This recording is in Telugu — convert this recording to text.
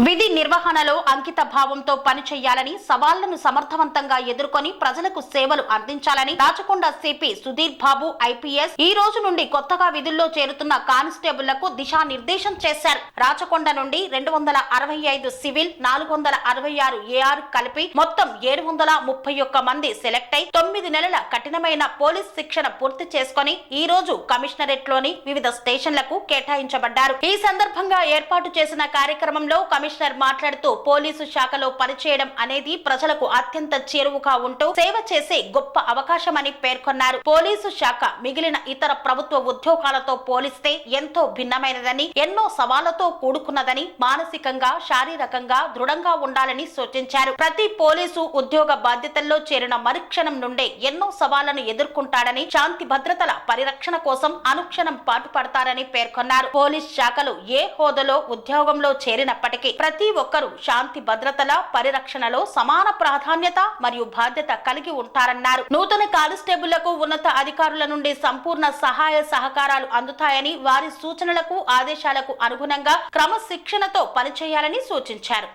విధి నిర్వహణలో అంకిత భావంతో పనిచేయాలని, సవాళ్లను సమర్థవంతంగా ఎదుర్కొని ప్రజలకు సేవలు అందించాలని రాచకొండ సిపి సుధీర్ బాబు ఐపీఎస్ ఈ రోజు నుండి కొత్తగా విధుల్లో చేరుతున్న కానిస్టేబుళ్లకు దిశానిర్దేశం చేశారు. రాచకొండ నుండి 265 సివిల్, 466 ఏఆర్ కలిపి మొత్తం 731 మంది సెలెక్ట్ అయి 9 నెలల కఠినమైన పోలీస్ శిక్షణ పూర్తి చేసుకుని ఈ రోజు కమిషనరేట్ లోని వివిధ స్టేషన్లకు కేటాయించబడ్డారు. ఈ సందర్భంగా ఏర్పాటు చేసిన కార్యక్రమంలో కమిషనర్ మాట్లాడుతూ పోలీసు శాఖలో పనిచేయడం అనేది ప్రజలకు అత్యంత చేరువుగా ఉంటూ సేవ చేసే గొప్ప అవకాశమని పేర్కొన్నారు. పోలీసు శాఖ మిగిలిన ఇతర ప్రభుత్వ ఉద్యోగాలతో పోలిస్తే ఎంతో భిన్నమైనదని, ఎన్నో సవాళ్లతో కూడుకున్నదని, మానసికంగా శారీరకంగా దృఢంగా ఉండాలని సూచించారు. ప్రతి పోలీసు ఉద్యోగ బాధ్యతల్లో చేరిన మరుక్షణం నుండే ఎన్నో సవాళ్లను ఎదుర్కొంటాడని, శాంతి భద్రతల పరిరక్షణ కోసం అనుక్షణం పాటుపడతారని పేర్కొన్నారు. పోలీస్ శాఖలు ఏ హోదాలో ఉద్యోగంలో చేరినప్పటికీ ప్రతి ఒక్కరూ శాంతి భద్రతల పరిరక్షణలో సమాన ప్రాధాన్యత మరియు బాధ్యత కలిగి ఉంటారన్నారు. నూతన కానిస్టేబుళ్లకు ఉన్నత అధికారుల నుండి సంపూర్ణ సహాయ సహకారాలు అందుతాయని, వారి సూచనలకు ఆదేశాలకు అనుగుణంగా క్రమశిక్షణతో పనిచేయాలని సూచించారు.